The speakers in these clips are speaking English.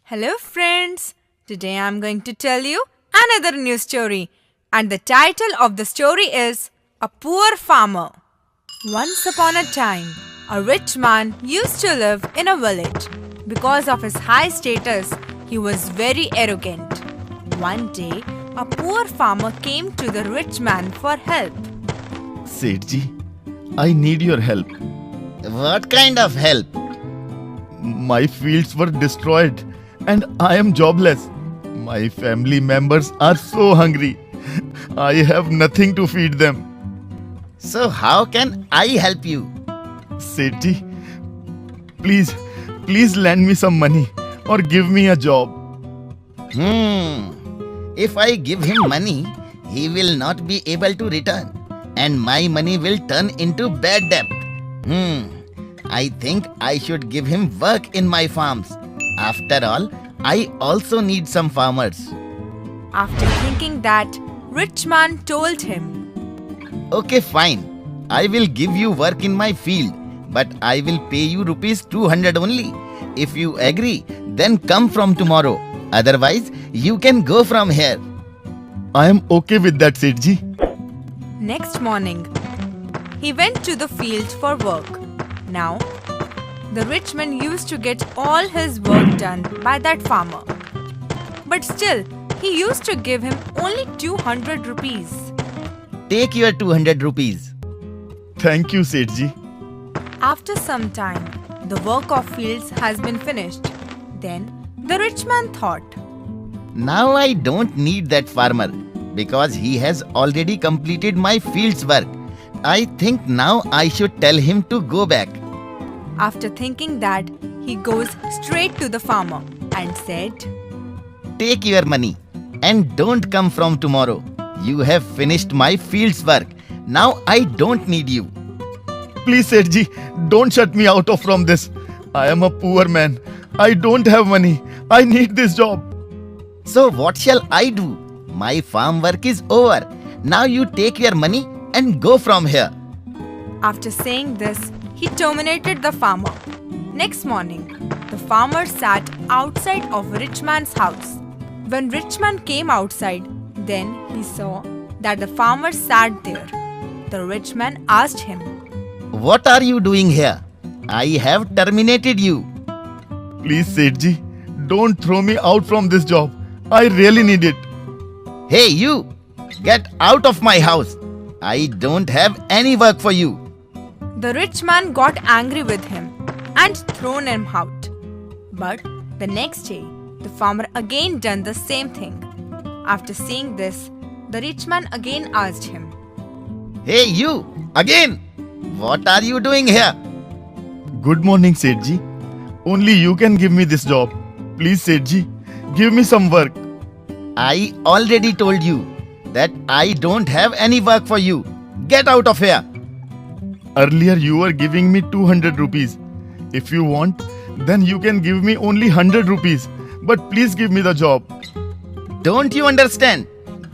Hello, friends. Today I'm going to tell you another new story, and the title of the story is A Poor Farmer. Once upon a time, a rich man used to live in a village. Because of his high status, he was very arrogant. One day, a poor farmer came to the rich man for help. Sethji, I need your help. What kind of help? My fields were destroyed and I am jobless. My family members are so hungry. I have nothing to feed them. So how can I help you? Sethji, please lend me some money or give me a job. If I give him money, he will not be able to return and my money will turn into bad debt. I think I should give him work in my farms. After all, I also need some farmers. After thinking that, rich man told him, Okay, fine. I will give you work in my field, but I will pay you rupees 200 only. If you agree, then come from tomorrow. Otherwise, you can go from here. I am okay with that, Sethji. Next morning, he went to the field for work. Now, the rich man used to get all his work done by that farmer. But still, he used to give him only 200 rupees. Take your 200 rupees. Thank you, Sethji. After some time, the work of fields has been finished. Then, the rich man thought, Now I don't need that farmer because he has already completed my field's work. I think now I should tell him to go back. After thinking that, he goes straight to the farmer and said, Take your money and don't come from tomorrow. You have finished my field's work. Now I don't need you. Please, Sethji, don't shut me out of from this. I am a poor man. I don't have money. I need this job. So what shall I do? My farm work is over. Now you take your money and go from here. After saying this, he terminated the farmer. Next morning, the farmer sat outside of rich man's house. When rich man came outside, then he saw that the farmer sat there. The rich man asked him, What are you doing here? I have terminated you. Please, Sethji, don't throw me out from this job. I really need it. Hey you! Get out of my house. I don't have any work for you. The rich man got angry with him and thrown him out. But the next day, the farmer again done the same thing. After seeing this, the rich man again asked him, Hey you! Again! What are you doing here? Good morning, Sethji. Only you can give me this job. Please, Sethji, give me some work. I already told you that I don't have any work for you. Get out of here. Earlier you were giving me 200 rupees. If you want, then you can give me only 100 rupees. But please give me the job. Don't you understand?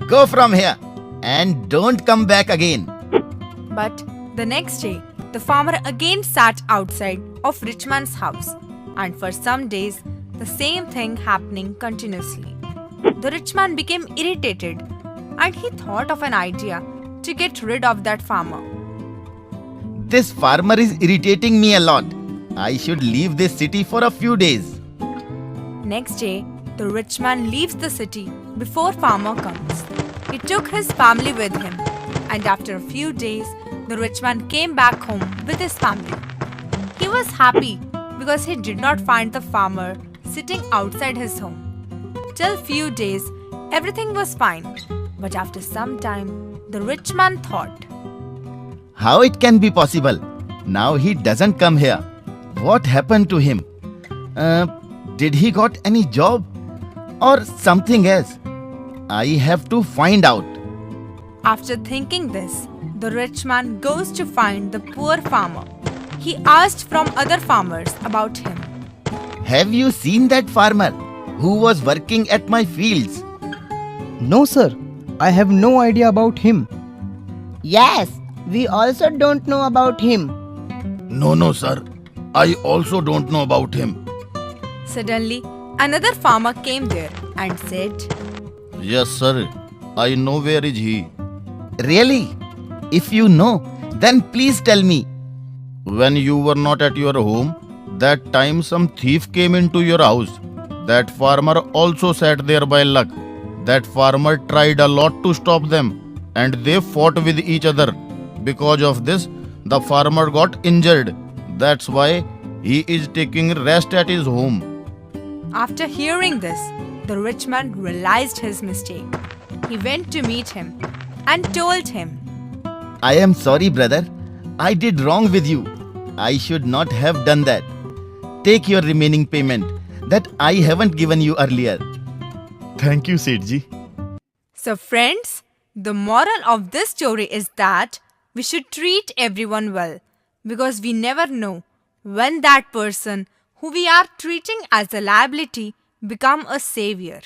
Go from here and don't come back again. But the next day, the farmer again sat outside of rich man's house, and for some days, the same thing happening continuously. The rich man became irritated, and he thought of an idea to get rid of that farmer. This farmer is irritating me a lot. I should leave this city for a few days. Next day, the rich man leaves the city before farmer comes. He took his family with him, and after a few days, the rich man came back home with his family. He was happy because he did not find the farmer sitting outside his home. Till few days, everything was fine. But after some time, the rich man thought, How it can be possible? Now he doesn't come here. What happened to him? Did he got any job? Or something else? I have to find out. After thinking this, the rich man goes to find the poor farmer. He asked from other farmers about him. Have you seen that farmer who was working at my fields? No, sir. I have no idea about him. Yes, we also don't know about him. No, sir. I also don't know about him. Suddenly, Another farmer came there and said, Yes, sir. I know where is he. Really? If you know, then please tell me. When you were not at your home, that time some thief came into your house. That farmer also sat there by luck. That farmer tried a lot to stop them, and they fought with each other. Because of this, the farmer got injured. That's why he is taking rest at his home. After hearing this, the rich man realized his mistake. He went to meet him and told him, I am sorry, brother. I did wrong with you. I should not have done that. Take your remaining payment that I haven't given you earlier. Thank you, Sethji. So, friends, the moral of this story is that we should treat everyone well because we never know when that person who we are treating as a liability become a savior.